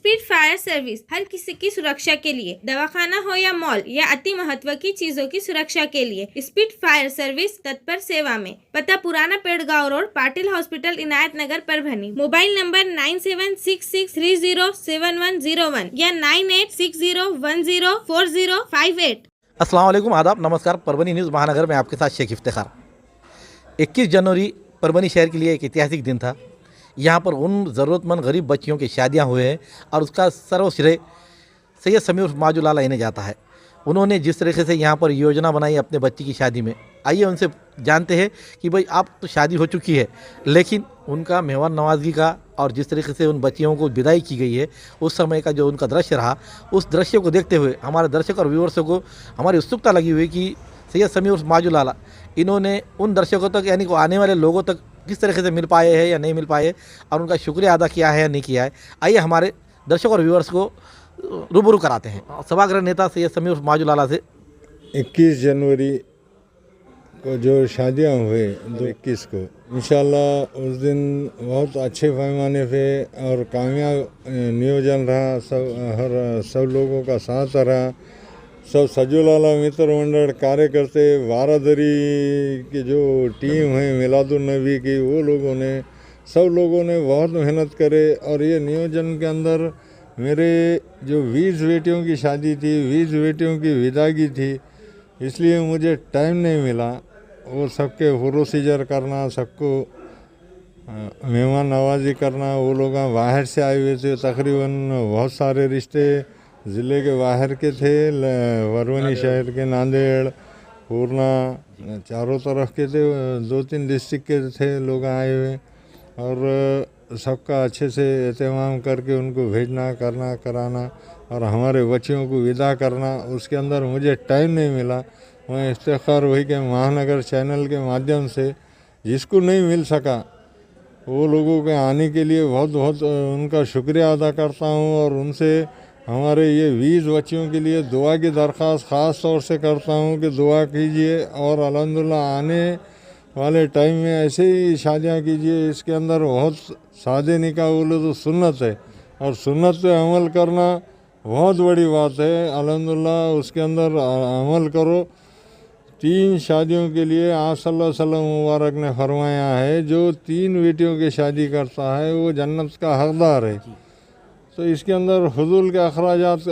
Speed fire service हर किसी की सुरक्षा के लिए, दवाखाना हो या मॉल या अति महत्व की चीजों की सुरक्षा के लिए स्पीड फायर सर्विस तत्पर सेवा में। पता पुराना पेड़गांव रोड, पाटिल हॉस्पिटल, इनायत नगर, परभनी। मोबाइल नंबर 9766307101 या 9860104058। अस्सलाम वालेकुम, आदाब, नमस्कार। परभनी न्यूज़ महानगर में आपके साथ शेख इफ्तिखार। 21 जनवरी परभनी शहर के लिए एक ऐतिहासिक दिन था। यहाँ पर उन ज़रूरतमंद गरीब बच्चियों की शादियाँ हुए हैं और उसका सर्वश्रेय सैयद समीर माजुलाला इन्हें जाता है। उन्होंने जिस तरीके से यहाँ पर योजना बनाई अपने बच्ची की शादी में, आइए उनसे जानते हैं कि भाई आप तो शादी हो चुकी है, लेकिन उनका मेहमान नवाजगी का और जिस तरीके से उन बच्चियों को विदाई की गई है, उस समय का जो उनका दृश्य रहा, उस दृश्य को देखते हुए हमारे दर्शक और व्यूअर्सों को हमारी उत्सुकता लगी हुई कि सैयद समीर माजुलाला इन्होंने उन दर्शकों तक यानी कि आने वाले लोगों तक किस तरीके से मिल पाए हैं या नहीं मिल पाए और उनका शुक्रिया अदा किया है या नहीं किया है। आइए हमारे दर्शक और व्यूअर्स को रूबरू कराते हैं सभागृह नेता सैयद समीर माजुलाला से। 21 जनवरी को जो शादियां हुए 2021 को, इंशाल्लाह उस दिन बहुत अच्छे पैमाने पे और कामयाब नियोजन रहा। सब लोगों का साथ रहा। सब सजुलाला मित्र मंडल कार्यकर्ते, बारादरी की जो टीम है मिलादुन नबी की, वो लोगों ने सब लोगों ने बहुत मेहनत करे। और ये नियोजन के अंदर मेरे जो 20 बेटियों की शादी थी, 20 बेटियों की विदागी थी, इसलिए मुझे टाइम नहीं मिला वो सबके प्रोसीजर करना, सबको मेहमान नवाजी करना। वो लोग बाहर से आए हुए थे, तकरीबन बहुत सारे रिश्ते ज़िले के बाहर के थे, परभनी शहर के, नांदेड़, पूर्णा, चारों तरफ के थे, 2-3 डिस्ट्रिक्ट के थे लोग आए हुए। और सबका अच्छे से एहतमाम करके उनको भेजना, करना, कराना और हमारे बच्चियों को विदा करना, उसके अंदर मुझे टाइम नहीं मिला। मैं इफ्तिखार हुई कि महानगर चैनल के माध्यम से जिसको नहीं मिल सका वो लोगों के आने के लिए बहुत बहुत उनका शुक्रिया अदा करता हूँ। और उनसे हमारे ये 20 बच्चियों के लिए दुआ की दरख्वास्त ख़ास तौर से करता हूँ कि दुआ कीजिए और अल्हम्दुलिल्लाह आने वाले टाइम में ऐसे ही शादियाँ कीजिए। इसके अंदर बहुत सादे निकाह बोले तो सुन्नत है और सुन्नत पे अमल करना बहुत बड़ी बात है। अल्हम्दुलिल्लाह उसके अंदर अमल करो। 3 शादियों के लिए आप सल्लल्लाहु अलैहि वसल्लम मुबारक ने फरमाया है, जो 3 बेटियों की शादी करता है वो जन्नत का हकदार है। तो इसके अंदर हुजूल के अखराजात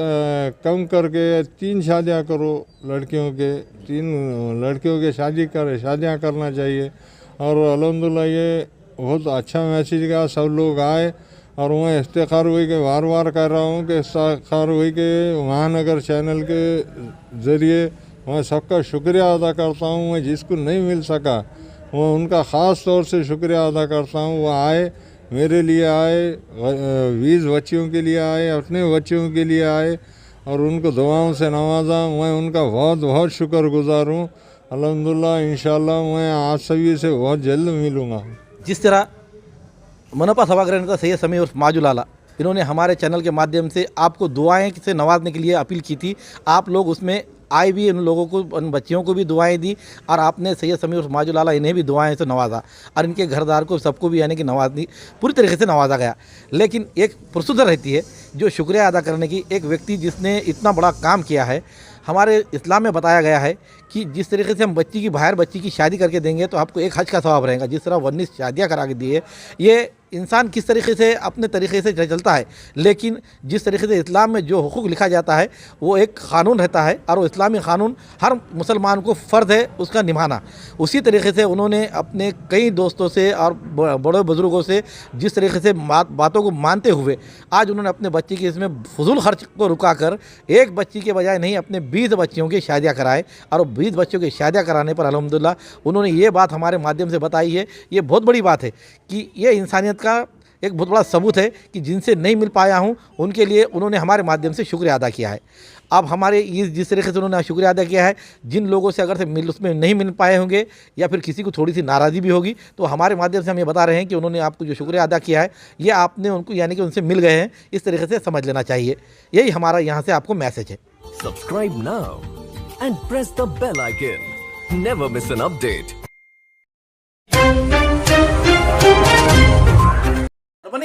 कम करके 3 शादियाँ करो लड़कियों के, 3 लड़कियों के शादियाँ करना चाहिए। और अल्हम्दुलिल्लाह ये बहुत अच्छा मैसेज का सब लोग आए। और मैं इफ्तिखार हुई के बार बार कह रहा हूँ कि इफ्तिखार हुई के महानगर चैनल के ज़रिए मैं सबका शुक्रिया अदा करता हूँ। मैं जिसको नहीं मिल सका वो उनका ख़ास तौर से शुक्रिया अदा करता हूँ। वो आए, मेरे लिए आए, 20 बच्चियों के लिए आए, अपने बच्चियों के लिए आए और उनको दुआओं से नवाजा। मैं उनका बहुत बहुत शुक्रगुजार हूँ। अल्हम्दुलिल्लाह इंशाल्लाह मैं आप सभी से बहुत जल्द मिलूँगा। जिस तरह मनपा सभागृह नेता सैयद समीर माजुलाला इन्होंने हमारे चैनल के माध्यम से आपको दुआएं से नवाजने के लिए अपील की थी, आप लोग उसमें आए भी, उन लोगों को, उन बच्चियों को भी दुआएं दी और आपने सैयद समीर माजुलाला इन्हें भी दुआएं से नवाजा और इनके घरदार को सबको भी यानी कि नवाजनी पूरी तरीके से नवाजा गया। लेकिन एक प्रोसीजर रहती है जो शुक्रिया अदा करने की। एक व्यक्ति जिसने इतना बड़ा काम किया है, हमारे इस्लाम में बताया गया है कि जिस तरीके से हम बच्ची की शादी करके देंगे तो आपको एक हज का सवाब रहेगा। जिस तरह 19 शादियाँ करा के दी है, ये इंसान किस तरीके से अपने तरीके से चलता है, लेकिन जिस तरीके से इस्लाम में जो हुकूक लिखा जाता है वो एक क़ानून रहता है और वो इस्लामी क़ानून हर मुसलमान को फ़र्ज़ है उसका निभाना। उसी तरीके से उन्होंने अपने कई दोस्तों से और बड़े बुज़ुर्गों से जिस तरीके से बातों को मानते हुए आज उन्होंने अपने बच्ची की इसमें फजूल खर्च को रुका कर एक बच्ची के बजाय नहीं अपने 20 बच्चियों की शादियाँ कराए। और 20 बच्चों की शादियाँ कराने पर अल्हम्दुलिल्लाह उन्होंने ये बात हमारे माध्यम से बताई है। ये बहुत बड़ी बात है कि ये इंसानियत का एक बहुत बड़ा सबूत है कि जिनसे नहीं मिल पाया हूँ उनके लिए उन्होंने हमारे माध्यम से शुक्रिया अदा किया है। अब हमारे इस जिस तरीके से उन्होंने शुक्रिया अदा किया है, जिन लोगों से अगर से उसमें नहीं मिल पाए होंगे या फिर किसी को थोड़ी सी नाराज़गी भी होगी, तो हमारे माध्यम से हम ये बता रहे हैं कि उन्होंने आपको जो शुक्रिया अदा किया है ये आपने उनको यानी कि उनसे मिल गए हैं, इस तरीके से समझ लेना चाहिए। यही हमारा यहाँ से आपको मैसेज है। Subscribe now and press the bell icon, never miss an update.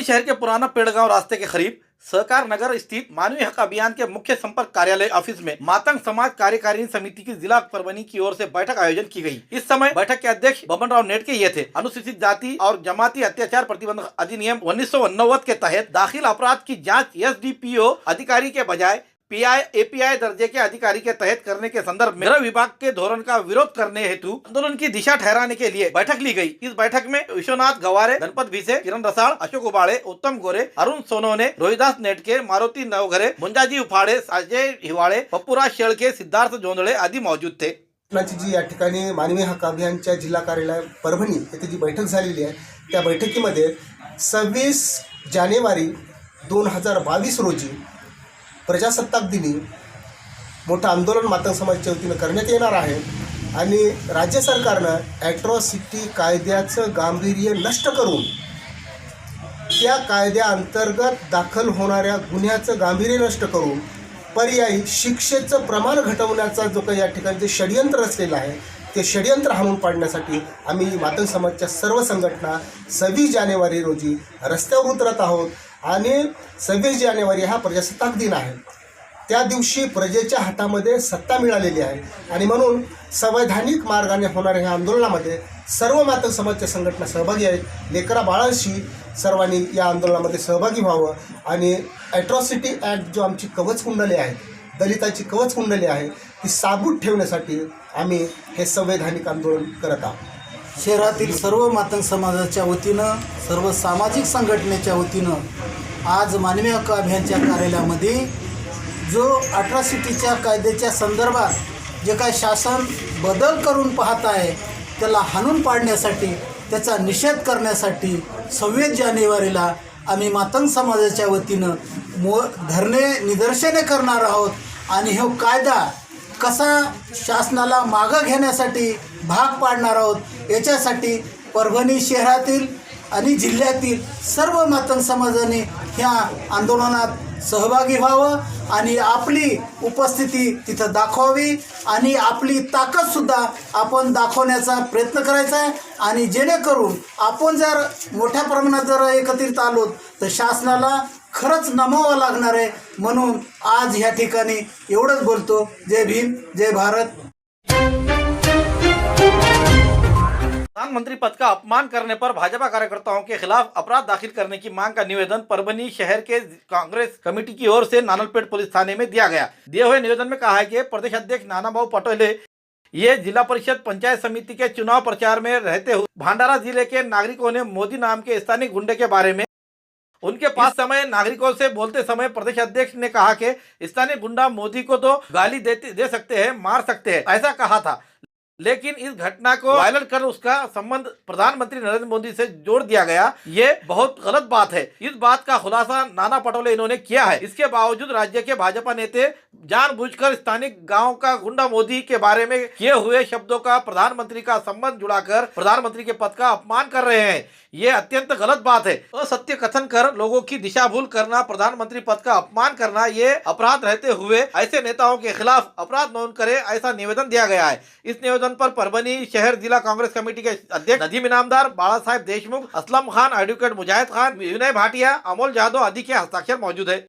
Parbhani शहर के पुराना पेड़गांव रास्ते के करीब सहकार नगर स्थित मानवीय हक अभियान के मुख्य संपर्क कार्यालय ऑफिस में मातंग समाज कार्यकारिणी समिति की जिला परभनी की ओर से बैठक आयोजन की गई। इस समय बैठक के अध्यक्ष बबन राव नेटके ये थे। अनुसूचित जाति और जमाती अत्याचार प्रतिबंध अधिनियम 1989 के तहत दाखिल अपराध की जांच एसडीपीओ अधिकारी के बजाय पीआई एपीआई दर्जे के अधिकारी के तहत करने के संदर्भ में गृह विभाग के धोरण का विरोध करने हेतु आंदोलन की दिशा ठहराने के लिए बैठक ली गई। इस बैठक में विश्वनाथ गवारे, गणपत भिसे, किरण रसाल, अशोक उबाड़े, उत्तम गोरे, अरुण सोनोने, रोहिदास नेटके, मारुति नवघरे, मुंजाजी उफाड़े, अजय हिवाळे, पप्पूराज शेळके, सिद्धार्थ जोंधळे आदि मौजूद थे। जी या ठिकाणी मानवीय हक्क अभियानच्या जिल्हा कार्यालय परभणी येथे जी बैठक झालेली आहे त्या बैठकीमध्ये 26 जानेवारी 2022 रोजी प्रजासत्ताक दिनी मोठं आंदोलन मातंग समाजाच्या वतीनं करण्यात येणार आहे आणि राज्य सरकारनं ॲट्रॉसिटी कायद्याचं गांभीर्य नष्ट करून त्या कायद्याअंतर्गत दाखल होणाऱ्या गुन्ह्याचं गांभीर्य नष्ट करून पर्यायी शिक्षेचं प्रमाण घटवण्याचा जो काही या ठिकाणी जे षडयंत्र रचलेलं आहे ते षडयंत्र हाणून पाडण्यासाठी आम्ही मातंग समाजाच्या सर्व संघटना 26 जानेवारी रोजी रस्त्यावर उतरत आहोत आणि 26 जानेवारी हा प्रजासत्ताक दिन आहे। त्या दिवशी प्रजेच्या हातामध्ये सत्ता मिळालेली आहे आणि म्हणून संवैधानिक मार्गाने होणाऱ्या ह्या आंदोलनामध्ये सर्व मातंग समाजाच्या संघटना सहभागी आहेत। लेकरा बाळांशी सर्वांनी या आंदोलनामध्ये सहभागी व्हावं आणि ॲट्रॉसिटी ॲक्ट जो आमची कवचकुंडली आहे, दलिताची कवचकुंडली आहे, ती साबूत ठेवण्यासाठी आम्ही हे संवैधानिक आंदोलन करत आहोत। शहरातील सर्व मातंग समाजाच्या वतीनं, सर्व सामाजिक संघटनेच्या वतीनं आज मानवीय हक्क अभियानच्या कार्यालयामध्ये जो अट्रॉसिटीच्या कायद्याच्या संदर्भात जे काय शासन बदल करून पाहत आहे त्याला हाणून पाडण्यासाठी, त्याचा निषेध करण्यासाठी 26 जानेवारीला आम्ही मातंग समाजाच्या वतीनं धरणे निदर्शने करणार आहोत आणि हा कायदा कसा शासनाला मागं घेण्यासाठी भाग पाडणार आहोत। याच्यासाठी परभणी शहरातील आणि जिल्ह्यातील सर्व मातंग समाजाने ह्या आंदोलनात सहभागी व्हावं आणि आपली उपस्थिती तिथं दाखवावी आणि आपली ताकदसुद्धा आपण दाखवण्याचा प्रयत्न करायचा आहे आणि जेणेकरून आपण जर मोठ्या प्रमाणात जर एकत्रित आलो तर शासनाला खरंच नमावं लागणार आहे। म्हणून आज ह्या ठिकाणी एवढंच बोलतो। जय भीम, जय भारत। प्रधानमंत्री पद का अपमान करने पर भाजपा कार्यकर्ताओं के खिलाफ अपराध दाखिल करने की मांग का निवेदन परभनी शहर के कांग्रेस कमेटी की ओर से नानलपेट पुलिस थाने में दिया गया। दिए हुए निवेदन में कहा है कि प्रदेश अध्यक्ष नानाभाऊ पटोले ये जिला परिषद पंचायत समिति के चुनाव प्रचार में रहते हुए भंडारा जिले के नागरिकों ने मोदी नाम के स्थानीय गुंडे के बारे में उनके पास समय नागरिकों से बोलते समय प्रदेश अध्यक्ष ने कहा कि स्थानीय गुंडा मोदी को तो गाली दे सकते हैं, मार सकते हैं, ऐसा कहा था। लेकिन इस घटना को वायरल कर उसका संबंध प्रधानमंत्री नरेंद्र मोदी से जोड़ दिया गया। ये बहुत गलत बात है। इस बात का खुलासा नाना पटोले इन्होंने किया है। इसके बावजूद राज्य के भाजपा नेता जानबूझकर स्थानिक गांव का गुंडा मोदी के बारे में किए हुए शब्दों का प्रधानमंत्री का संबंध जुड़ाकर प्रधानमंत्री के पद का अपमान कर रहे हैं। ये अत्यंत गलत बात है। असत्य कथन कर लोगों की दिशा भूल करना, प्रधानमंत्री पद का अपमान करना, ये अपराध रहते हुए ऐसे नेताओं के खिलाफ अपराध नोंद करे, ऐसा निवेदन दिया गया है। इस निवेदन पर परभनी शहर जिला कांग्रेस कमेटी के अध्यक्ष नदीम इनामदार, बाला साहेब देशमुख, असलम खान, एडवोकेट मुजाहिद खान, विनय भाटिया, अमोल जादव आदि के हस्ताक्षर मौजूद है।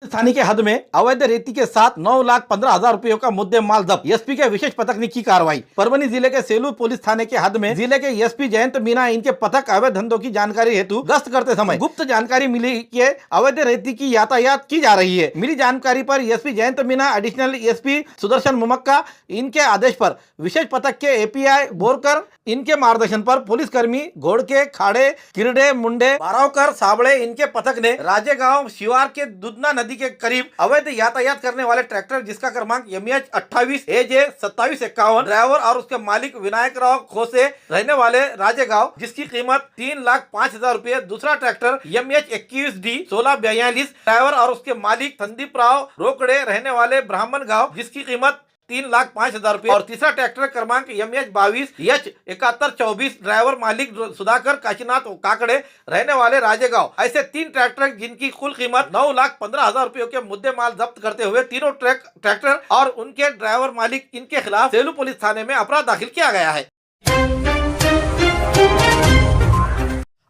थाने के हद में अवैध रेती के साथ 9,15,000 रुपयों का मुद्दे माल जब्त। एसपी के विशेष पथक ने की कार्रवाई। परभनी जिले के सेलू पुलिस थाने के हद में जिले के एसपी जयंत मीना इनके पथक अवैध धंधों की जानकारी हेतु गश्त करते समय गुप्त जानकारी मिली कि अवैध रेती की यातायात की जा रही है। मिली जानकारी पर SP Jayant Meena, additional SP Sudarshan Mumakka इनके आदेश पर विशेष पथक के एपीआई बोरकर इनके मार्गदर्शन पर पुलिसकर्मी घोड़के, खाड़े, किरडे, मुंडे, बारावकर, साबळे इनके पथक ने राजेगांव शिवार के दुधना नदी के करीब अवैध यातायात करने वाले ट्रैक्टर जिसका क्रमांक MH 28 AJ 2751 ड्राइवर और उसके मालिक विनायक राव खोसे रहने वाले राजेगांव जिसकी कीमत 3,05,000 रुपए, दूसरा ट्रैक्टर MH 21D 1642 ड्राइवर और उसके मालिक संदीप राव रोकड़े रहने वाले ब्राह्मण गांव जिसकी कीमत 3,05,000 रुपए और तीसरा ट्रैक्टर क्रमांक MH 22 H 7124 ड्राइवर मालिक सुधाकर काशीनाथ काकड़े रहने वाले राजेगांव। ऐसे 3 ट्रैक्टर जिनकी कुल कीमत 9,15,000 रुपयों के मुद्दे माल जब्त करते हुए तीनों ट्रैक्टर और उनके ड्राइवर मालिक इनके खिलाफ सेलू पुलिस थाने में अपराध दाखिल किया गया है।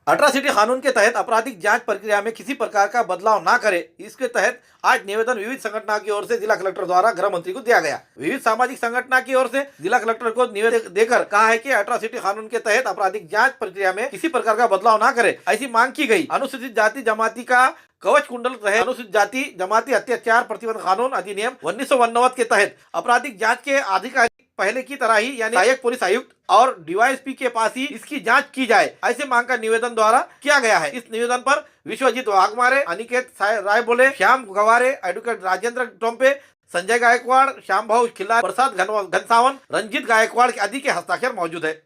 अट्रॉसिटी कानून के तहत आपराधिक जांच प्रक्रिया में किसी प्रकार का बदलाव ना करे, इसके तहत आज निवेदन विविध संगठनों की ओर से जिला कलेक्टर द्वारा गृह मंत्री को दिया गया। विविध सामाजिक संगठनों की ओर से जिला कलेक्टर को निवेदन देकर कहा है कि अट्रॉसिटी कानून के तहत आपराधिक जांच प्रक्रिया में किसी प्रकार का बदलाव ना करे, ऐसी मांग की गई। अनुसूचित जाति जमाती का कवच कुंडल रहे अनुसूचित जाति जमाती अत्याचार प्रतिबंध कानून अधिनियम 1989 के तहत आपराधिक जांच के अधिकारी पहले की तरह ही यानी सहायक पुलिस आयुक्त और डीवाईएसपी के पास ही इसकी जांच की जाए, ऐसे मांग का निवेदन द्वारा किया गया है। इस निवेदन पर विश्वजीत वाघमारे, अनिकेत राय बोले, श्याम गवारे, एडवोकेट राजेंद्र टोम्पे, संजय गायकवाड़, श्याम भाऊ खिल्लार, प्रसाद घनसावन, रंजीत गायकवाड़ आदि के हस्ताक्षर मौजूद है।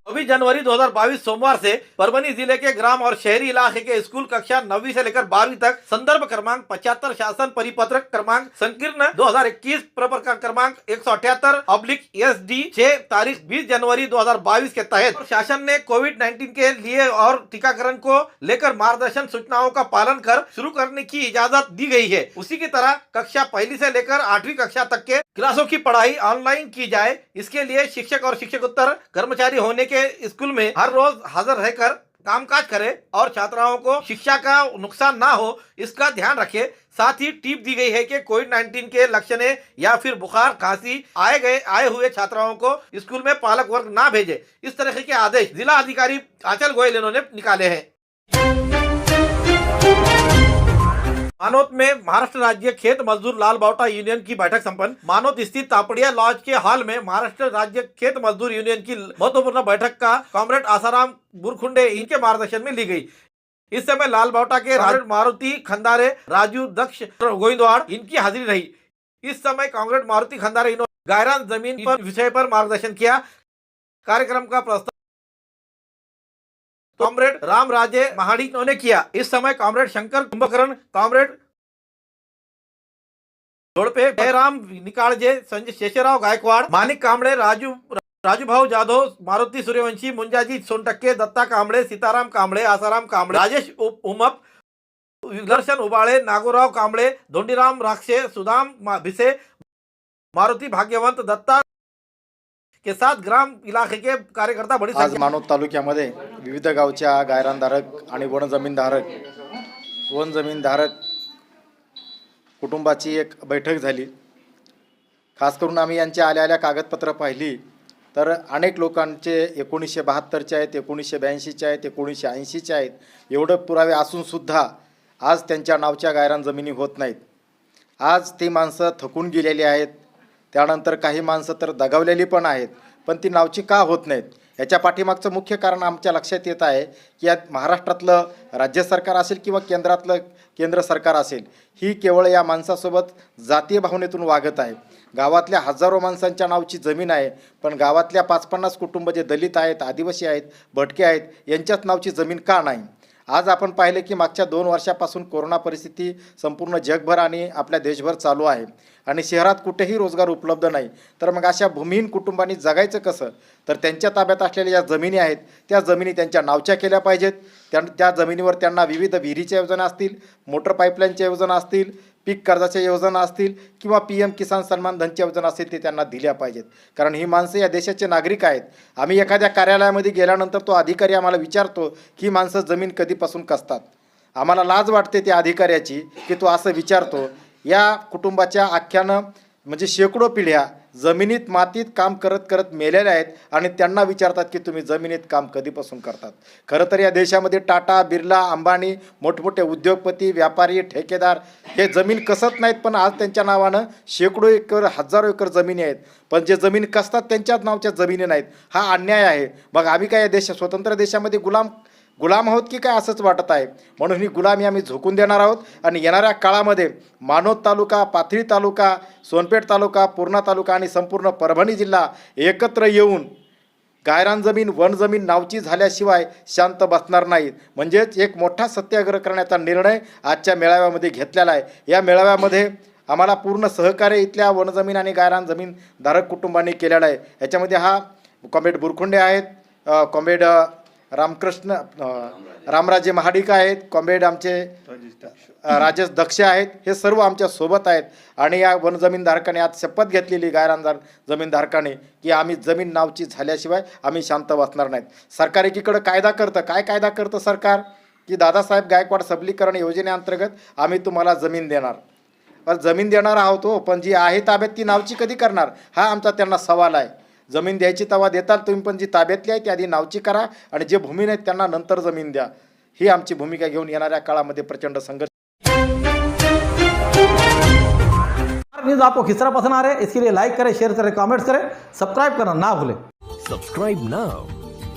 24 जनवरी 2022 सोमवार से परभनी जिले के ग्राम और शहरी इलाके के स्कूल कक्षा 9वीं से लेकर 12वीं तक संदर्भ क्रमांक 75 शासन परिपत्र क्रमांक संकीर्ण 2021 प्रकरण क्रमांक 178/SD 6 तारीख 20 जनवरी 2022 के तहत शासन ने कोविड-19 के लिए और टीकाकरण को लेकर मार्गदर्शन सूचनाओं का पालन कर शुरू करने की इजाजत दी गई है। उसी की तरह कक्षा 1 से लेकर 8वीं कक्षा तक के क्लासों की पढ़ाई ऑनलाइन की जाए। इसके लिए शिक्षक और शिक्षकोत्तर कर्मचारी होने के स्कूल में हर रोज हाजिर रहकर कामकाज करे और छात्राओं को शिक्षा का नुकसान ना हो, इसका ध्यान रखे। साथ ही टिप दी गई है कि कोविड-19 के लक्षण या फिर बुखार खांसी आए हुए छात्राओं को स्कूल में पालक वर्ग ना भेजे। इस तरह के आदेश जिला अधिकारी आंचल गोयल इन्होंने निकाले हैं। मानोत में महाराष्ट्र राज्य खेत मजदूर लाल बावटा यूनियन की बैठक संपन्न। मानोत स्थित तापड़िया लॉज के हॉल में महाराष्ट्र राज्य खेत मजदूर यूनियन की महत्वपूर्ण बैठक का कॉमरेड आसाराम बुरखुंडे इनके मार्गदर्शन में ली गई। इस समय लाल बावटा के मारुति खंदारे, राजू दक्ष गोविंदवाड़ इनकी हाजिरी रही। इस समय कॉमरेड मारुति खंदारे इन्होंने गायरान जमीन पर विषय पर मार्गदर्शन किया। कार्यक्रम का प्रस्ताव कॉमरेड राम राजे महाड़ी ने किया। इस समय कॉमरेड शंकर कुंभकरण, कॉमरेड जोड़पे, जयराम निकालजे, संजय शेषराव गायकवाड़, मानिक कांबळे, राजू भाऊ जाधव, मारुति सूर्यवंशी, मुंजाजी सोनटक्के, दत्ता कांबळे, सीताराम कांबळे, आसाराम कांबळे, राजेश उमप, दर्शन उबाळे, नागोराव कांबळे, धोंडीराम राक्षे, सुदाम भिसे, मारुति भाग्यवंत, दत्ता के साथ ग्राम इलाके के कार्यकर्ता बड़ी आज मानोत तालुक्यामध्ये विविध गावच्या गायरानधारक आणि वन जमीनधारक कुटुंबाची एक बैठक झाली। खास करून आम्ही यांच्या आल्या कागदपत्र पाहिली तर अनेक लोकांचे 1972चे आहेत, 1982चे आहेत, 1980चे आहेत, एवढे पुरावे असून सुद्धा आज त्यांच्या नावच्या गायरान जमिनी होत नाहीत। आज ती माणसं थकून गेलेली आहेत, त्यानंतर काही माणसं तर दगावलेली पण आहेत, पण ती नावची का होत नाहीत याच्या पाठीमागचं मुख्य कारण आमच्या लक्षात येत आहे की या महाराष्ट्रातलं राज्य सरकार असेल किंवा केंद्र सरकार असेल, ही केवळ या माणसासोबत जातीय भावनेतून वागत आहे। गावातल्या हजारो माणसांच्या नावची जमीन आहे, पण गावातल्या 50-50 कुटुंब जे दलित आहेत, आदिवासी आहेत, भटके आहेत, यांच्याच नावची जमीन का नाही। आज आपण पाहिले की मागच्या 2 वर्षापासून कोरोना परिस्थिती संपूर्ण जगभर आणि आपल्या देशभर चालू आहे आणि शहरात कुठेही रोजगार उपलब्ध नाही, तर मग अशा भूमिहीन कुटुंबांनी जगायचं कसं? तर त्यांच्या ताब्यात असलेल्या ज्या जमिनी आहेत त्या जमिनी त्यांच्या नावच्या केल्या पाहिजेत। त्या जमिनीवर त्यांना विविध विहिरीच्या योजना असतील, मोटर पाईपलाईनच्या योजना असतील, पीक कर्जाच्या योजना असतील किंवा PM किसान सन्मान धनच्या योजना असतील ते त्यांना दिल्या पाहिजेत। कारण ही माणसं या देशाचे नागरिक आहेत। आम्ही एखाद्या कार्यालयामध्ये गेल्यानंतर तो अधिकारी आम्हाला विचारतो की माणसं जमीन कधीपासून कसतात। आम्हाला लाज वाटते त्या अधिकाऱ्याची की तो असं विचारतो। या कुटुंबाच्या आख्यानं म्हणजे शेकडो पिढ्या जमिनीत मातीत काम करत करत मेलेल्या आहेत आणि त्यांना विचारतात की तुम्ही जमिनीत काम कधीपासून करतात। खरं तर या देशामध्ये टाटा, बिर्ला, अंबानी, मोठमोठे उद्योगपती, व्यापारी, ठेकेदार हे जमीन कसत नाहीत, पण आज त्यांच्या नावानं शेकडो एकर, हजारो एकर जमिनी आहेत, पण जे जमीन कसतात त्यांच्याच नावच्या जमिनी नाहीत। हा अन्याय आहे। मग आम्ही काय या स्वतंत्र देशामध्ये गुलाम आहोत की काय असंच वाटत आहे। म्हणून ही गुलामी आम्ही झोकून देणार आहोत आणि येणाऱ्या काळामध्ये मानोत तालुका, पाथरी तालुका, सोनपेठ तालुका, पूर्णा तालुका आणि संपूर्ण परभणी जिल्हा एकत्र येऊन गायरान जमीन, वन जमीन नावची झाल्याशिवाय शांत बसणार नाहीत। म्हणजेच एक मोठा सत्याग्रह करण्याचा निर्णय आजच्या मेळाव्यामध्ये घेतलेला आहे। या मेळाव्यामध्ये आम्हाला पूर्ण सहकार्य इथल्या वन जमीन आणि गायरान जमीन धारक कुटुंबांनी केलेला आहे। याच्यामध्ये कॉम्रेड बुरखुंडे आहेत, कॉम्रेड रामकृष्ण रामराजे महाडिक आहेत, कॉम्रेड आमचे राजेश दक्ष आहेत, हे सर्व आमच्या सोबत आहेत. आणि या वन जमीनधारकाने आज शपथ घेतलेली गायरान जमीनधारकाने की आम्ही जमीन नावची झाल्याशिवाय आम्ही शांत बसणार नाहीत. सरकार एकीकडं कायदा करतं, काय कायदा करतं सरकार की दादासाहेब गायकवाड सबलीकरण योजनेअंतर्गत आम्ही तुम्हाला जमीन देणार, पण जमीन देणार आहोत हो, पण जी आहे ताब्यात ती नावची कधी करणार, हा आमचा त्यांना सवाल आहे. जमीन द्यायची तवा देताल तुम्ही, पण जी ताब्यातली आहे ती आधी नावची करा आणि जे भूमी नाहीत त्यांना नंतर जमीन द्या. ही आमची भूमिका घेऊन येणाऱ्या काळामध्ये प्रचंड संघर्ष. न्यूज़ आपको किस तरह पसंद आ रहे हैं, इसके लिए लाइक करें, शेयर करें, कमेंट्स करें, सब्सक्राइब करना ना भूलें. Subscribe now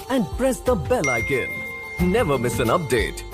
and press the bell icon. Never miss an update.